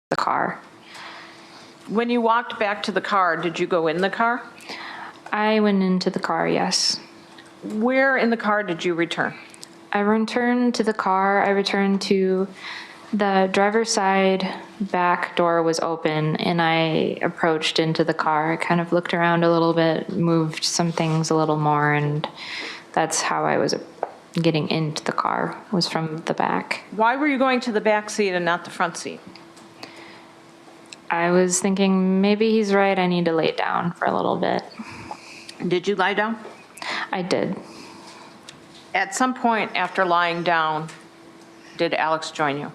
the car. When you walked back to the car, did you go in the car? I went into the car, yes. Where in the car did you return? I returned to the car. I returned to the driver's side back door was open, and I approached into the car. I kind of looked around a little bit, moved some things a little more, and that's how I was getting into the car, was from the back. Why were you going to the back seat and not the front seat? I was thinking maybe he's right. I need to lay down for a little bit. Did you lie down? I did. At some point after lying down, did Alex join you?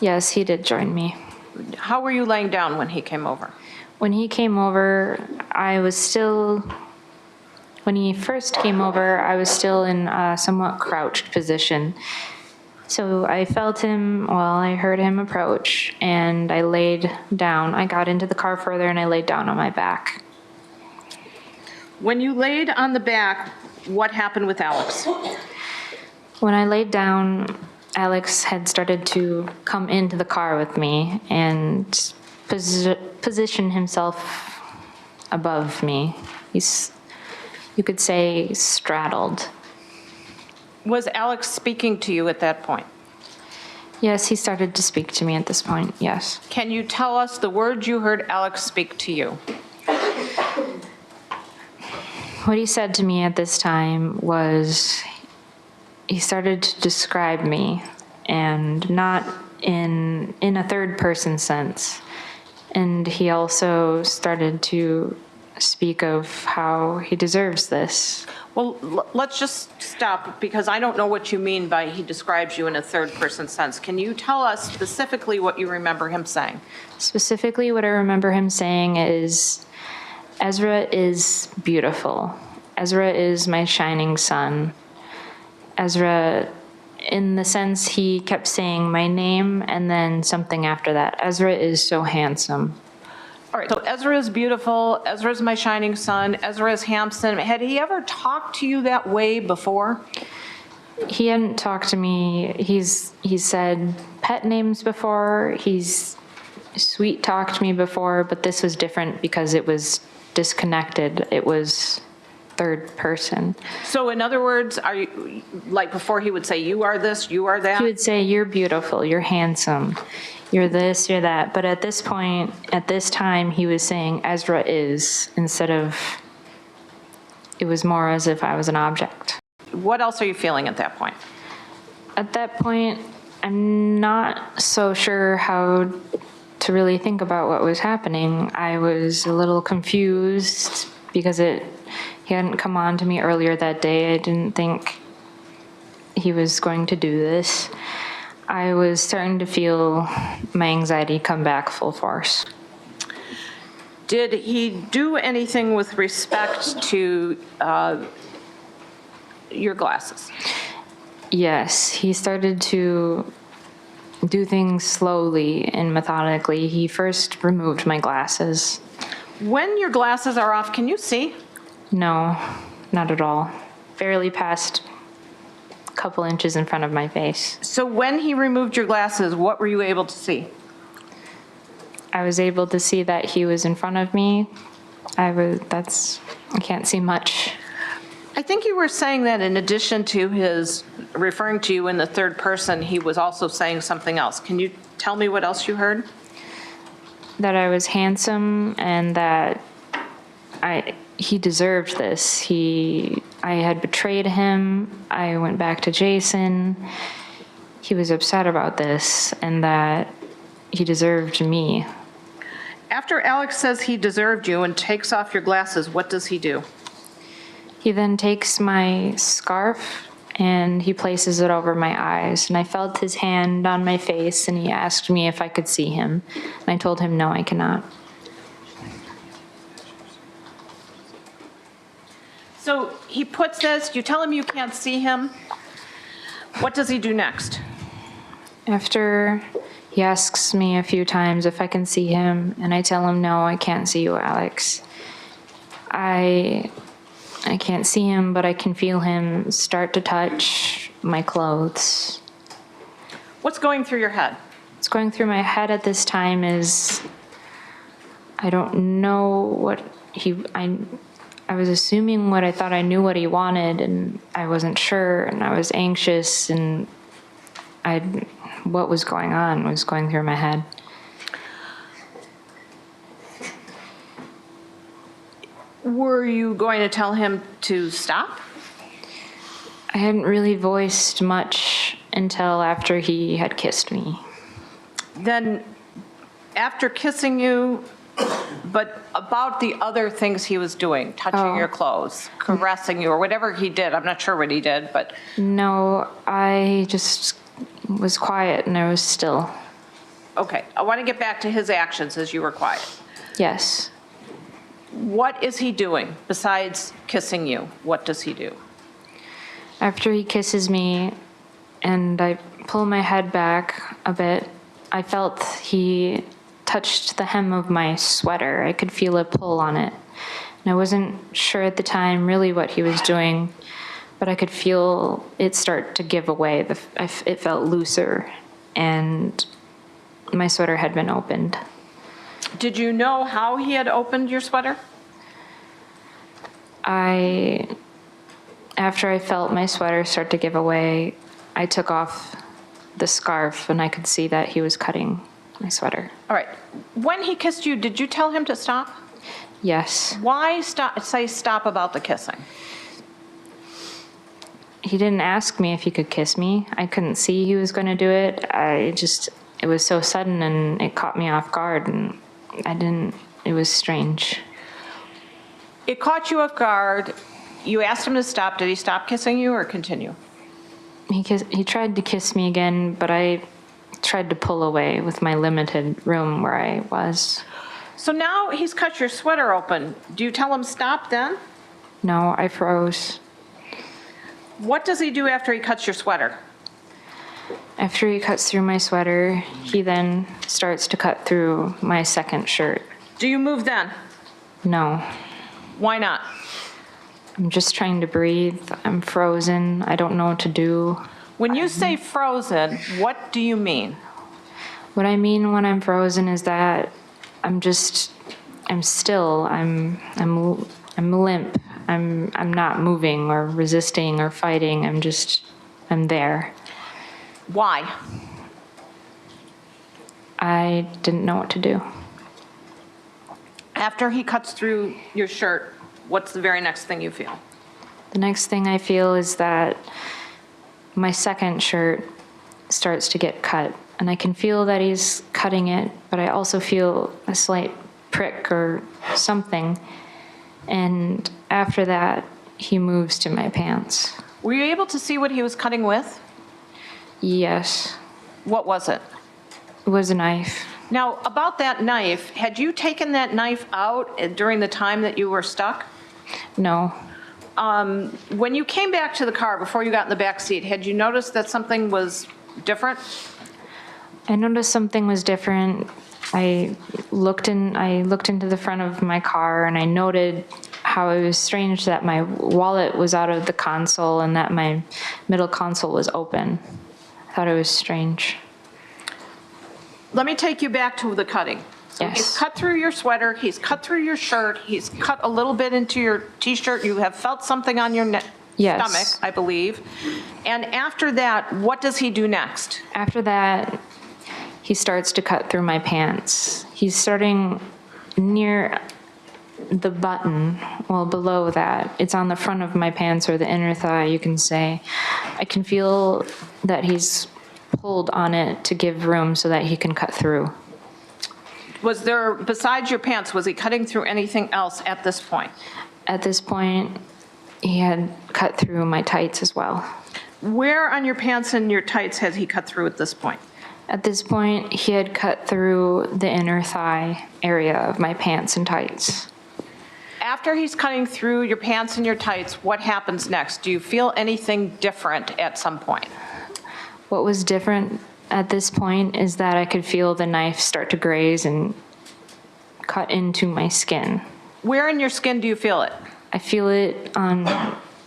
Yes, he did join me. How were you laying down when he came over? When he came over, when he first came over, I was still in a somewhat crouched position. So I felt him, I heard him approach, and I laid down. I got into the car further, and I laid down on my back. When you laid on the back, what happened with Alex? When I laid down, Alex had started to come into the car with me and position himself above me. You could say, straddled. Was Alex speaking to you at that point? Yes, he started to speak to me at this point, yes. Can you tell us the words you heard Alex speak to you? What he said to me at this time was, he started to describe me, and not in a third person sense. And he also started to speak of how he deserves this. Well, let's just stop, because I don't know what you mean by he describes you in a third person sense. Can you tell us specifically what you remember him saying? Specifically, what I remember him saying is, Ezra is beautiful. Ezra is my shining sun. Ezra, in the sense he kept saying my name and then something after that. Ezra is so handsome. All right, so Ezra is beautiful, Ezra is my shining sun, Ezra is handsome. Had he ever talked to you that way before? He hadn't talked to me. He's said pet names before. He's sweet talked me before, but this was different because it was disconnected. It was third person. So in other words, are you, like before he would say, you are this, you are that? He would say, you're beautiful, you're handsome, you're this, you're that. But at this point, at this time, he was saying Ezra is, instead of, it was more as if I was an object. What else are you feeling at that point? At that point, I'm not so sure how to really think about what was happening. I was a little confused because he hadn't come on to me earlier that day. I didn't think he was going to do this. I was starting to feel my anxiety come back full force. Did he do anything with respect to your glasses? Yes, he started to do things slowly and methodically. He first removed my glasses. When your glasses are off, can you see? No, not at all. Barely past a couple inches in front of my face. So when he removed your glasses, what were you able to see? I was able to see that he was in front of me. I can't see much. I think you were saying that in addition to his referring to you in the third person, he was also saying something else. Can you tell me what else you heard? That I was handsome and that he deserved this. I had betrayed him. I went back to Jason. He was upset about this and that he deserved me. After Alex says he deserved you and takes off your glasses, what does he do? He then takes my scarf and he places it over my eyes. And I felt his hand on my face and he asked me if I could see him. And I told him, no, I cannot. So he puts this, you tell him you can't see him. What does he do next? After he asks me a few times if I can see him, and I tell him, no, I can't see you, Alex. I can't see him, but I can feel him start to touch my clothes. What's going through your head? what's going through my head at this time is I don't know what I was assuming what I thought I knew what he wanted, and I wasn't sure, and I was anxious, and what was going on was going through my head. Were you going to tell him to stop? I hadn't really voiced much until after he had kissed me. Then, after kissing you, but about the other things he was doing, touching your clothes, caressing you, or whatever he did, I'm not sure what he did, but... No, I just was quiet and I was still. Okay, I want to get back to his actions as you were quiet. Yes. What is he doing besides kissing you? What does he do? After he kisses me and I pull my head back a bit, I felt he touched the hem of my sweater. I could feel a pull on it. And I wasn't sure at the time really what he was doing, but I could feel it start to give away. It felt looser, and my sweater had been opened. Did you know how he had opened your sweater? After I felt my sweater start to give away, I took off the scarf and I could see that he was cutting my sweater. All right. When he kissed you, did you tell him to stop? Yes. Why say stop about the kissing? He didn't ask me if he could kiss me. I couldn't see he was going to do it. It was so sudden and it caught me off guard, and it was strange. It caught you off guard. You asked him to stop. Did he stop kissing you or continue? He tried to kiss me again, but I tried to pull away with my limited room where I was. So now he's cut your sweater open. Do you tell him stop then? No, I froze. What does he do after he cuts your sweater? After he cuts through my sweater, he then starts to cut through my second shirt. Do you move then? No. Why not? I'm just trying to breathe. I'm frozen. I don't know what to do. When you say frozen, what do you mean? What I mean when I'm frozen is that I'm still. I'm limp. I'm not moving or resisting or fighting. I'm there. Why? I didn't know what to do. After he cuts through your shirt, what's the very next thing you feel? The next thing I feel is that my second shirt starts to get cut, and I can feel that he's cutting it, but I also feel a slight prick or something. And after that, he moves to my pants. Were you able to see what he was cutting with? Yes. What was it? It was a knife. Now, about that knife, had you taken that knife out during the time that you were stuck? No. When you came back to the car before you got in the back seat, had you noticed that something was different? I noticed something was different. I looked into the front of my car, and I noted how it was strange that my wallet was out of the console and that my middle console was open. I thought it was strange. Let me take you back to the cutting. So Yes. He's cut through your sweater, he's cut through your shirt, he's cut a little bit into your T-shirt, you have felt something on your Yes. stomach, I believe. And after that, what does he do next? After that, he starts to cut through my pants. He's starting near the button, well, below that. It's on the front of my pants, or the inner thigh, you can say. I can feel that he's pulled on it to give room so that he can cut through. Was there, besides your pants, was he cutting through anything else at this point? At this point, he had cut through my tights as well. Where on your pants and your tights has he cut through at this point? At this point, he had cut through the inner thigh area of my pants and tights. After he's cutting through your pants and your tights, what happens next? Do you feel anything different at some point? What was different at this point is that I could feel the knife start to graze and cut into my skin. Where in your skin do you feel it? I feel it on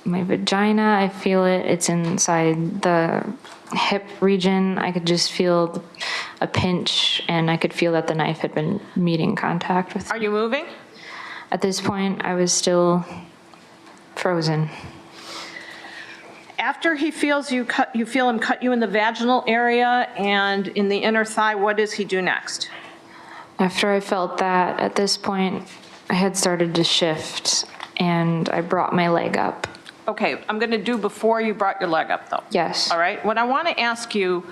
my vagina. I feel it. It's inside the hip region. I could just feel a pinch, and I could feel that the knife had been meeting contact with Are you moving? At this point, I was still frozen. After he feels you feel him cut you in the vaginal area and in the inner thigh, what does he do next? After I felt that, at this point, I had started to shift, and I brought my leg up. Okay, I'm going to do before you brought your leg up, though. Yes. All right? What I want to ask you,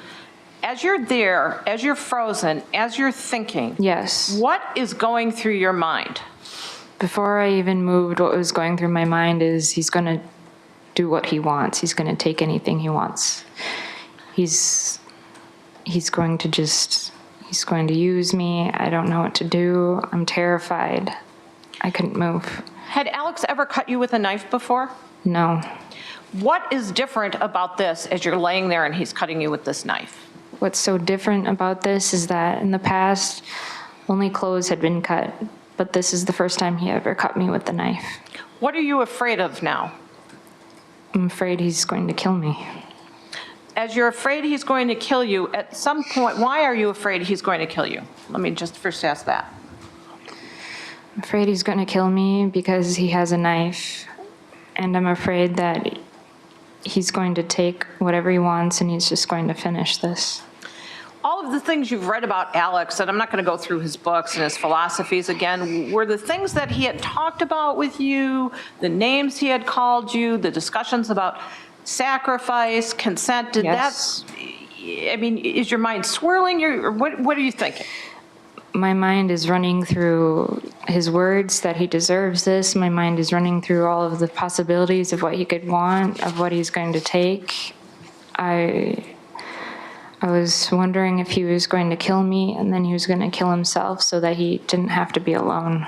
as you're there, as you're frozen, as you're thinking, Yes. what is going through your mind? Before I even moved, what was going through my mind is he's going to do what he wants. He's going to take anything he wants. He's going to use me. I don't know what to do. I'm terrified. I couldn't move. Had Alex ever cut you with a knife before? No. What is different about this as you're laying there and he's cutting you with this knife? What's so different about this is that in the past, only clothes had been cut, but this is the first time he ever cut me with the knife. What are you afraid of now? I'm afraid he's going to kill me. As you're afraid he's going to kill you, at some point, why are you afraid he's going to kill you? Let me just first ask that. I'm afraid he's going to kill me because he has a knife, and I'm afraid that he's going to take whatever he wants and he's just going to finish this. All of the things you've read about Alex, and I'm not going to go through his books and his philosophies again, were the things that he had talked about with you, the names he had called you, the discussions about sacrifice, consent, did Yes. that, I mean, is your mind swirling? Or what are you thinking? My mind is running through his words that he deserves this. My mind is running through all of the possibilities of what he could want, of what he's going to take. I was wondering if he was going to kill me and then he was going to kill himself so that he didn't have to be alone.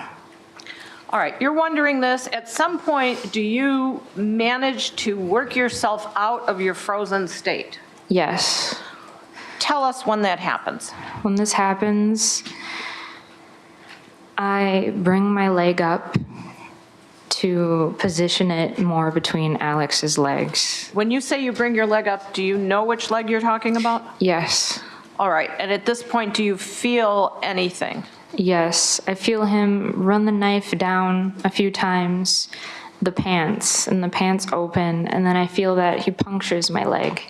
All right, you're wondering this. At some point, do you manage to work yourself out of your frozen state? Yes. Tell us when that happens. When this happens, I bring my leg up to position it more between Alex's legs. When you say you bring your leg up, do you know which leg you're talking about? Yes. All right, and at this point, do you feel anything? Yes. I feel him run the knife down a few times, the pants open, and then I feel that he punctures my leg.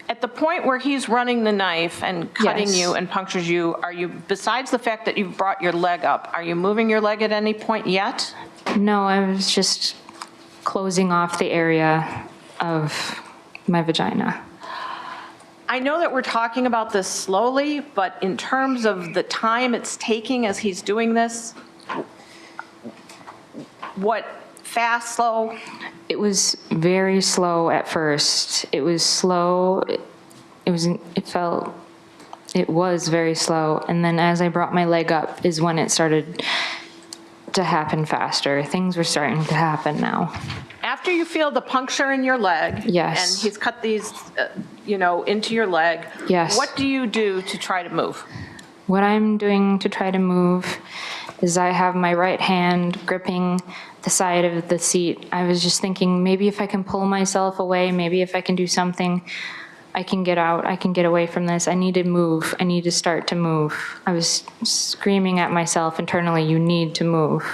At the point where he's running the knife and cutting Yes. you and punctures you, are you, besides the fact that you've brought your leg up, are you moving your leg at any point yet? No, I was just closing off the area of my vagina. I know that we're talking about this slowly, but in terms of the time it's taking as he's doing this, what, fast, slow? It was very slow at first. It was slow. It was very slow. And then as I brought my leg up is when it started to happen faster. Things were starting to happen now. After you feel the puncture in your leg, Yes. and he's cut these, into your leg, Yes. what do you do to try to move? What I'm doing to try to move is I have my right hand gripping the side of the seat. I was just thinking, maybe if I can pull myself away, maybe if I can do something, I can get out, I can get away from this. I need to move. I need to start to move. I was screaming at myself internally, you need to move.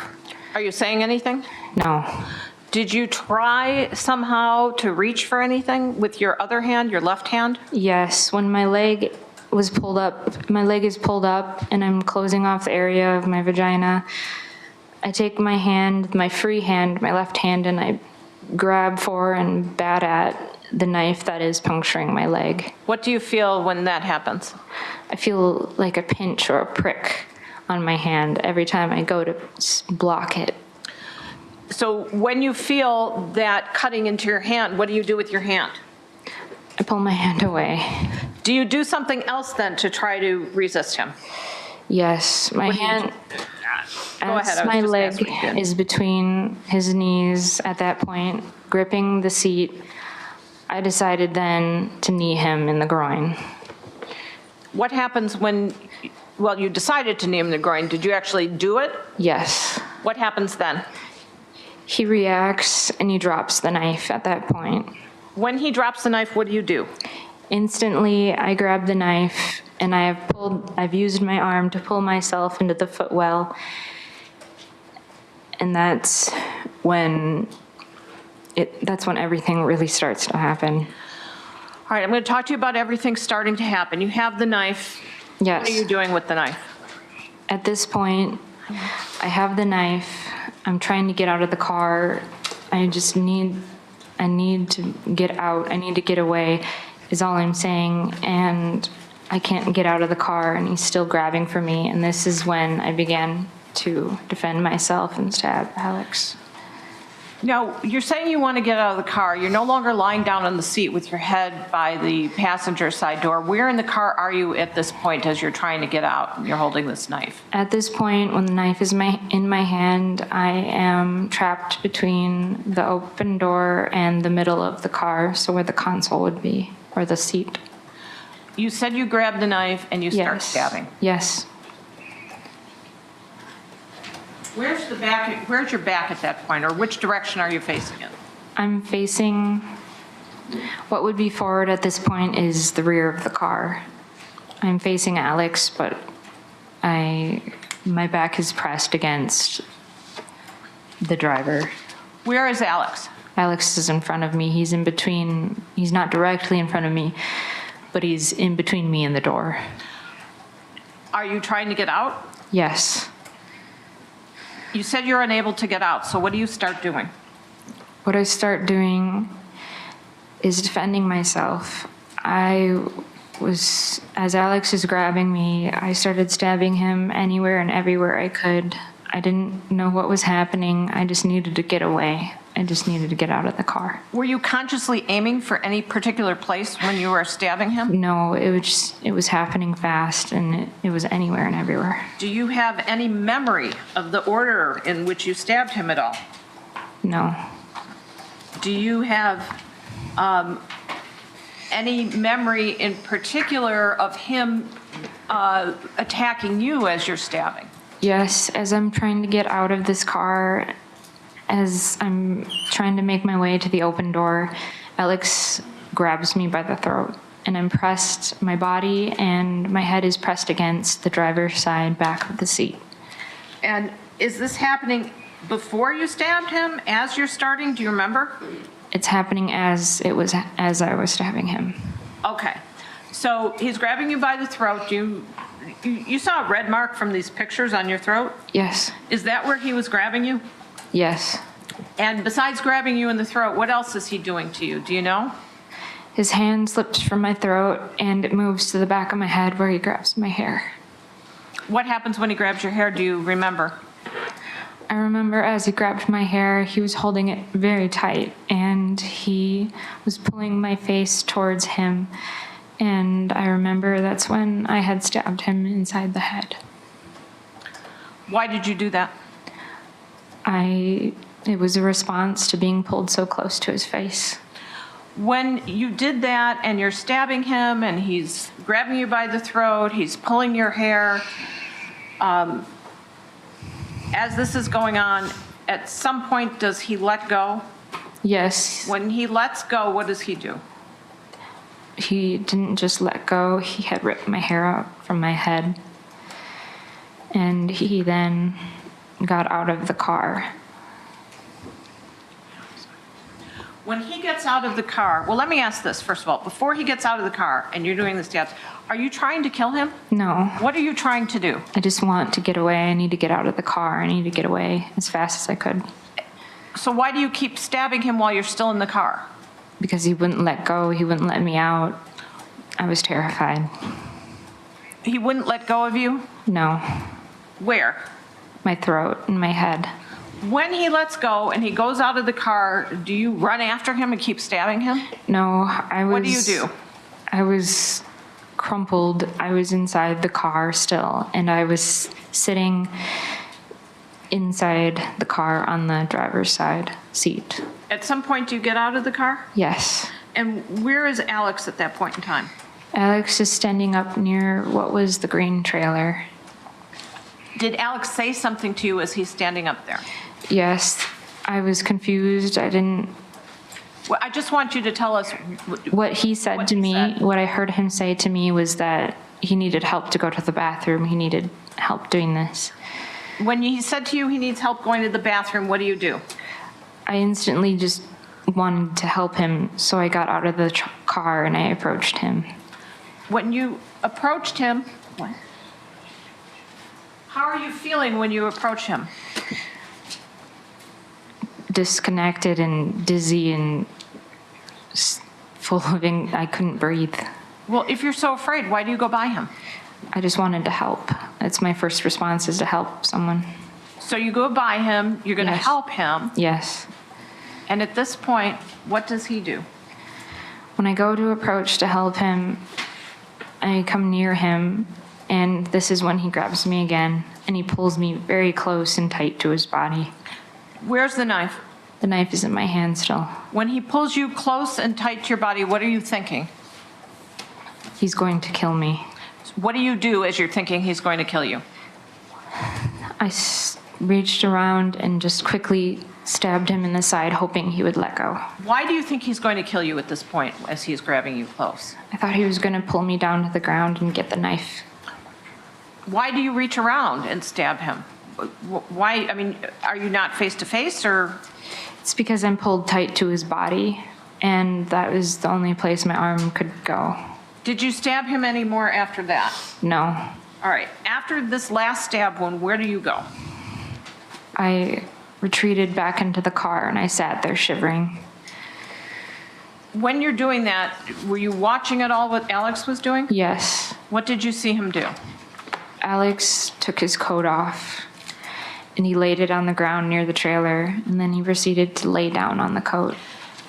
Are you saying anything? No. Did you try somehow to reach for anything with your other hand, your left hand? Yes, when my leg was pulled up, my leg is pulled up and I'm closing off the area of my vagina. I take my hand, my free hand, my left hand, and I grab for and bat at the knife that is puncturing my leg. What do you feel when that happens? I feel like a pinch or a prick on my hand every time I go to block it. So when you feel that cutting into your hand, what do you do with your hand? I pull my hand away. Do you do something else then to try to resist him? Yes, my What do you hand, Go ahead, as I was my just leg asking what you did. is between his knees at that point, gripping the seat, I decided then to knee him in the groin. What happens when, well, you decided to knee him in the groin. Did you actually do it? Yes. What happens then? He reacts and he drops the knife at that point. When he drops the knife, what do you do? Instantly, I grab the knife and I've used my arm to pull myself into the footwell. And that's when everything really starts to happen. All right, I'm going to talk to you about everything starting to happen. You have the knife. Yes. What are you doing with the knife? At this point, I have the knife. I'm trying to get out of the car. I need to get out. I need to get away is all I'm saying. And I can't get out of the car and he's still grabbing for me. And this is when I began to defend myself and stab Alex. Now, you're saying you want to get out of the car. You're no longer lying down on the seat with your head by the passenger side door. Where in the car are you at this point as you're trying to get out and you're holding this knife? At this point, when the knife is in my hand, I am trapped between the open door and the middle of the car, so where the console would be, or the seat. You said you grabbed the knife and you start stabbing. Yes. Where's your back at that point, or which direction are you facing it? I'm facing, what would be forward at this point is the rear of the car. I'm facing Alex, but my back is pressed against the driver. Where is Alex? Alex is in front of me. He's in between, he's not directly in front of me, but he's in between me and the door. Are you trying to get out? Yes. You said you're unable to get out, so what do you start doing? What I start doing is defending myself. As Alex is grabbing me, I started stabbing him anywhere and everywhere I could. I didn't know what was happening. I just needed to get away. I just needed to get out of the car. Were you consciously aiming for any particular place when you were stabbing him? No, it was happening fast, and it was anywhere and everywhere. Do you have any memory of the order in which you stabbed him at all? No. Do you have any memory in particular of him attacking you as you're stabbing? Yes, as I'm trying to get out of this car, as I'm trying to make my way to the open door, Alex grabs me by the throat, and I'm pressed, my body and my head is pressed against the driver's side back of the seat. And is this happening before you stabbed him, as you're starting? Do you remember? It's happening as I was stabbing him. Okay. So he's grabbing you by the throat. You saw a red mark from these pictures on your throat? Yes. Is that where he was grabbing you? Yes. And besides grabbing you in the throat, what else is he doing to you? Do you know? His hand slips from my throat and it moves to the back of my head where he grabs my hair. What happens when he grabs your hair? Do you remember? I remember as he grabbed my hair, he was holding it very tight and he was pulling my face towards him. And I remember that's when I had stabbed him inside the head. Why did you do that? It was a response to being pulled so close to his face. When you did that and you're stabbing him and he's grabbing you by the throat, he's pulling your hair, as this is going on, at some point, does he let go? Yes. When he lets go, what does he do? He didn't just let go. He had ripped my hair out from my head. And he then got out of the car. When he gets out of the car, well, let me ask this, first of all. Before he gets out of the car and you're doing the stabs, are you trying to kill him? No. What are you trying to do? I just want to get away. I need to get out of the car. I need to get away as fast as I could. So why do you keep stabbing him while you're still in the car? Because he wouldn't let go. He wouldn't let me out. I was terrified. He wouldn't let go of you? No. Where? My throat and my head. When he lets go and he goes out of the car, do you run after him and keep stabbing him? No, What do you do? I was crumpled. I was inside the car still, and I was sitting inside the car on the driver's side seat. At some point, do you get out of the car? Yes. And where is Alex at that point in time? Alex is standing up near what was the green trailer. Did Alex say something to you as he's standing up there? Yes. I was confused. I didn't, Well, I just want you to tell us. what he said What to he me, said. what I heard him say to me was that he needed help to go to the bathroom. He needed help doing this. When he said to you he needs help going to the bathroom, what do? I instantly just wanted to help him, so I got out of the car and I approached him. When you approached him, what? How are you feeling when you approach him? Disconnected and dizzy and full of, I couldn't breathe. Well, if you're so afraid, why do you go by him? I just wanted to help. That's my first response, is to help someone. So you go by him, you're going to Yes. help him, Yes. and at this point, what does he do? When I go to approach to help him, I come near him, and this is when he grabs me again, and he pulls me very close and tight to his body. Where's the knife? The knife is in my hand still. When he pulls you close and tight to your body, what are you thinking? He's going to kill me. What do you do as you're thinking he's going to kill you? I reached around and just quickly stabbed him in the side, hoping he would let go. Why do you think he's going to kill you at this point as he's grabbing you close? I thought he was going to pull me down to the ground and get the knife. Why do you reach around and stab him? Why, I mean, are you not face to face or? It's because I'm pulled tight to his body, and that was the only place my arm could go. Did you stab him anymore after that? No. All right, after this last stab wound, where do you go? I retreated back into the car and I sat there shivering. When you're doing that, were you watching at all what Alex was doing? Yes. What did you see him do? Alex took his coat off and he laid it on the ground near the trailer, and then he proceeded to lay down on the coat.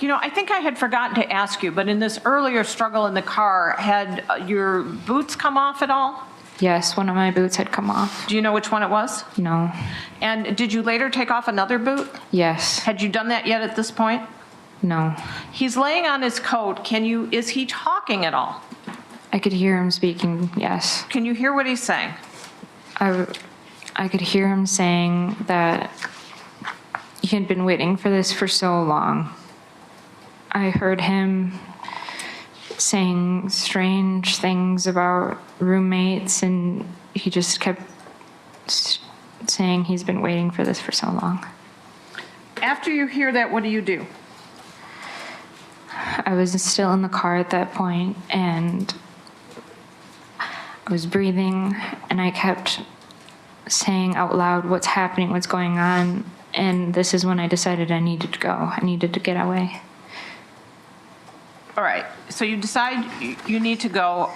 You know, I think I had forgotten to ask you, but in this earlier struggle in the car, had your boots come off at all? Yes, one of my boots had come off. Do you know which one it was? No. And did you later take off another boot? Yes. Had you done that yet at this point? No. He's laying on his coat. Is he talking at all? I could hear him speaking, yes. Can you hear what he's saying? I could hear him saying that he had been waiting for this for so long. I heard him saying strange things about roommates, and he just kept saying he's been waiting for this for so long. After you hear that, what do? I was still in the car at that point, and I was breathing, and I kept saying out loud, what's happening, what's going on, and this is when I decided I needed to go. I needed to get away. All right, so you decide you need to go.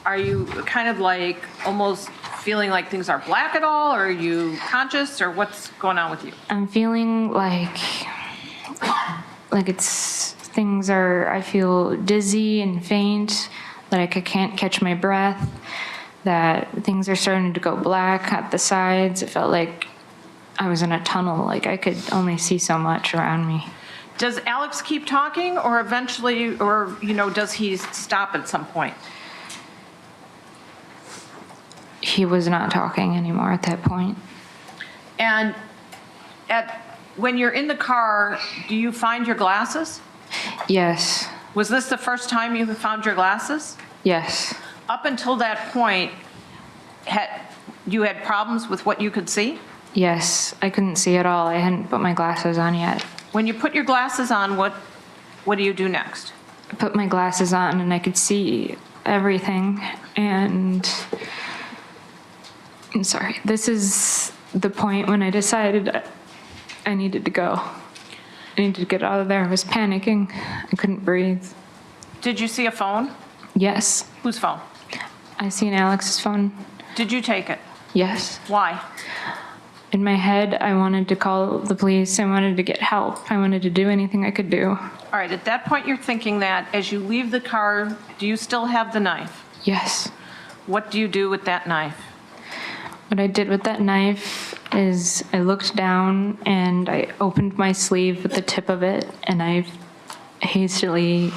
Are you kind of like almost feeling like things are black at all? Or are you conscious, or what's going on with you? I'm feeling like I feel dizzy and faint, that I can't catch my breath, that things are starting to go black at the sides. It felt like I was in a tunnel, like I could only see so much around me. Does Alex keep talking, or eventually, or, does he stop at some point? He was not talking anymore at that point. And when you're in the car, do you find your glasses? Yes. Was this the first time you found your glasses? Yes. Up until that point, you had problems with what you could see? Yes. I couldn't see at all. I hadn't put my glasses on yet. When you put your glasses on, what do you do next? I put my glasses on and I could see everything. And I'm sorry. This is the point when I decided I needed to go. I needed to get out of there. I was panicking. I couldn't breathe. Did you see a phone? Yes. Whose phone? I seen Alex's phone. Did you take it? Yes. Why? In my head, I wanted to call the police. I wanted to get help. I wanted to do anything I could do. All right, at that point, you're thinking that as you leave the car, do you still have the knife? Yes. What do you do with that knife? What I did with that knife is I looked down and I opened my sleeve with the tip of it, and I hastily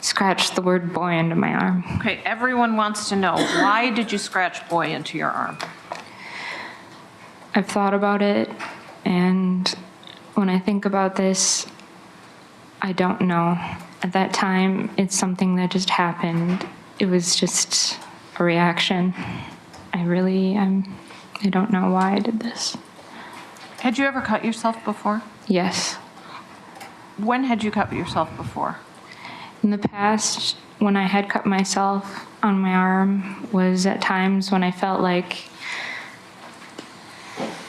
scratched the word boy into my arm. Okay, everyone wants to know, why did you scratch boy into your arm? I've thought about it, and when I think about this, I don't know. At that time, it's something that just happened. It was just a reaction. I don't know why I did this. Had you ever cut yourself before? Yes. When had you cut yourself before? In the past, when I had cut myself on my arm was at times when I felt like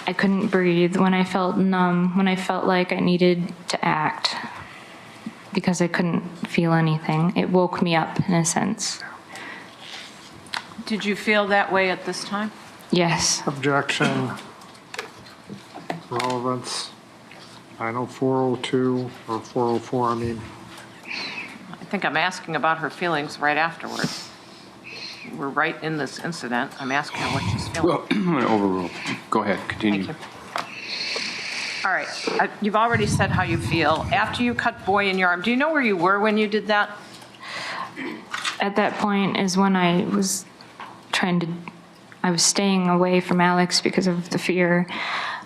I couldn't breathe, when I felt numb, when I felt like I needed to act because I couldn't feel anything. It woke me up in a sense. Did you feel that way at this time? Yes. Objection. Relevance. I know 402 or 404, I mean. I think I'm asking about her feelings right afterwards. We're right in this incident. I'm asking her what she's feeling. Well, I'm going to overrule. Go ahead, continue. Thank you. All right, you've already said how you feel. After you cut Boy in your arm, do you know where you were when you did that? At that point is when I was staying away from Alex because of the fear.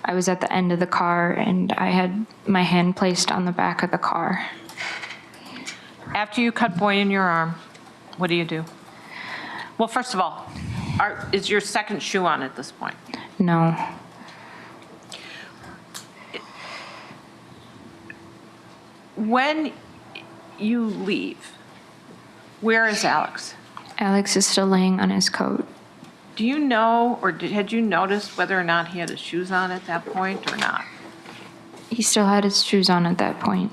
I was at the end of the car and I had my hand placed on the back of the car. After you cut Boy in your arm, what do? Well, first of all, is your second shoe on at this point? No. When you leave, where is Alex? Alex is still laying on his coat. Do you know, or had you noticed whether or not he had his shoes on at that point or not? He still had his shoes on at that point.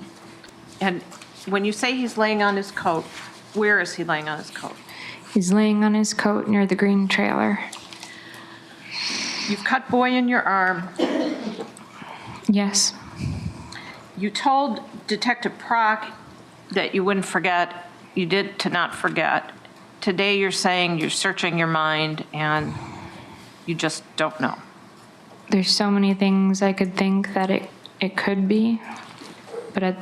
And when you say he's laying on his coat, where is he laying on his coat? He's laying on his coat near the green trailer. You've cut Boy in your arm. Yes. You told Detective Prock that you wouldn't forget. You did to not forget. Today you're saying you're searching your mind and you just don't know. There's so many things I could think that it could be, but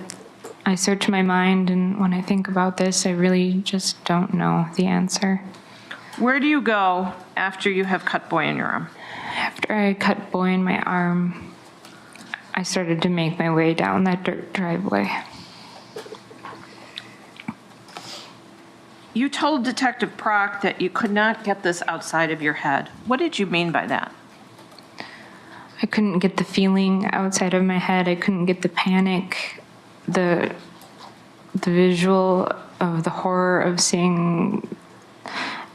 I search my mind, and when I think about this, I really just don't know the answer. Where do you go after you have cut Boy in your arm? After I cut Boy in my arm, I started to make my way down that dirt driveway. You told Detective Prock that you could not get this outside of your head. What did you mean by that? I couldn't get the feeling outside of my head. I couldn't get the panic, the visual of the horror of seeing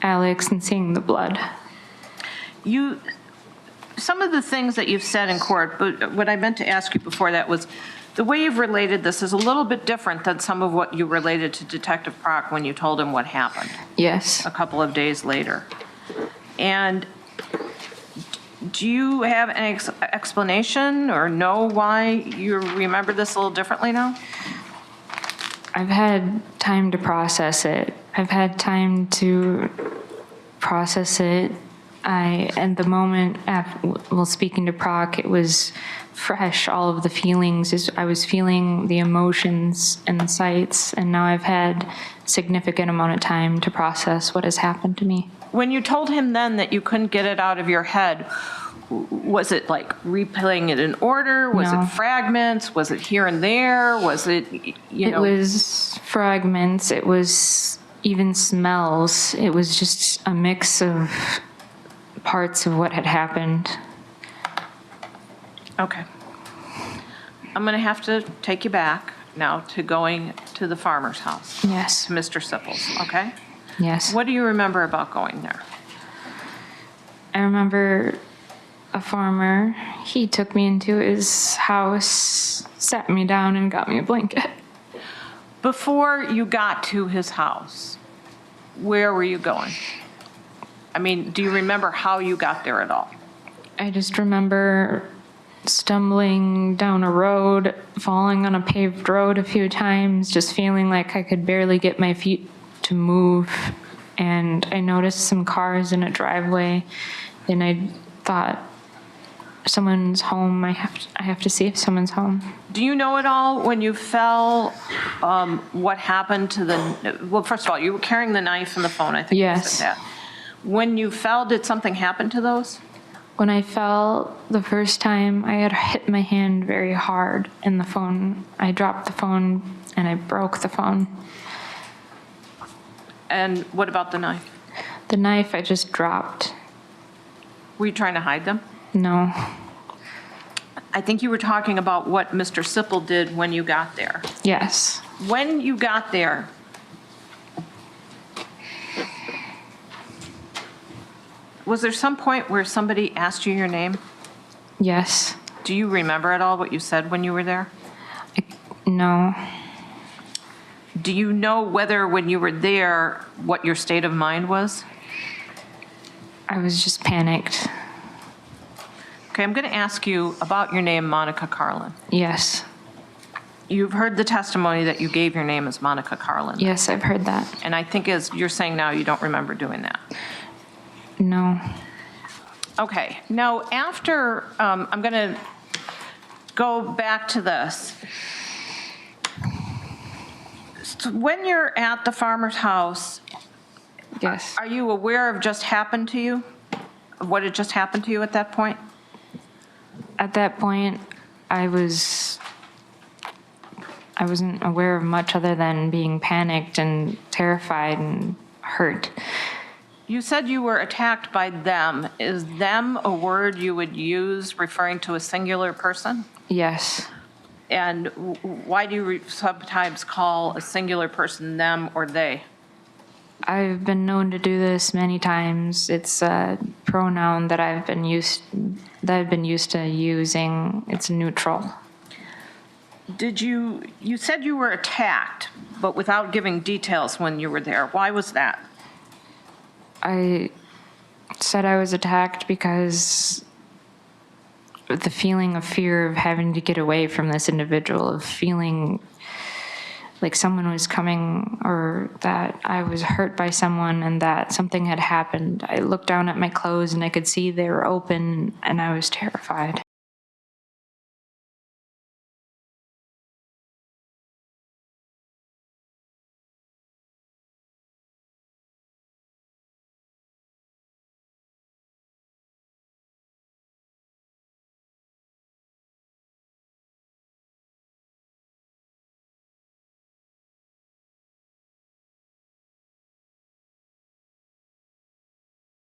Alex and seeing the blood. Some of the things that you've said in court, but what I meant to ask you before that was, the way you've related this is a little bit different than some of what you related to Detective Prock when you told him what happened Yes. a couple of days later. And do you have an explanation or know why you remember this a little differently now? I've had time to process it. I've had time to process it. And the moment after, speaking to Proc, it was fresh, all of the feelings. I was feeling the emotions and the sights, and now I've had a significant amount of time to process what has happened to me. When you told him then that you couldn't get it out of your head, was it like replaying it in order? Was No. it fragments? Was it here and there? Was it, you know? It was fragments. It was even smells. It was just a mix of parts of what had happened. Okay. I'm going to have to take you back now to going to the farmer's house, Yes. to Mr. Sipples, okay? Yes. What do you remember about going there? I remember a farmer. He took me into his house, sat me down, and got me a blanket. Before you got to his house, where were you going? I mean, do you remember how you got there at all? I just remember stumbling down a road, falling on a paved road a few times, just feeling like I could barely get my feet to move. And I noticed some cars in a driveway, and I thought, someone's home. I have to see if someone's home. Do you know at all when you fell, what happened to the, well, first of all, you were carrying the knife and the phone, I think you Yes. said that. When you fell, did something happen to those? When I fell the first time, I had hit my hand very hard in the phone. I dropped the phone and I broke the phone. And what about the knife? The knife I just dropped. Were you trying to hide them? No. I think you were talking about what Mr. Sipple did when you got there. Yes. When you got there, was there some point where somebody asked you your name? Yes. Do you remember at all what you said when you were there? No. Do you know whether when you were there, what your state of mind was? I was just panicked. Okay, I'm going to ask you about your name, Monica Carlin. Yes. You've heard the testimony that you gave your name as Monica Carlin. Yes, I've heard that. And I think as you're saying now, you don't remember doing that. No. Okay, now after, I'm going to go back to this. So when you're at the farmer's house, Yes. are you aware of just happened to you? Of what had just happened to you at that point? At that point, I wasn't aware of much other than being panicked and terrified and hurt. You said you were attacked by them. Is them a word you would use referring to a singular person? Yes. And why do you sometimes call a singular person them or they? I've been known to do this many times. It's a pronoun that I've been used to using. It's neutral. You said you were attacked, but without giving details when you were there. Why was that? I said I was attacked because the feeling of fear of having to get away from this individual, of feeling like someone was coming or that I was hurt by someone and that something had happened. I looked down at my clothes and I could see they were open and I was terrified.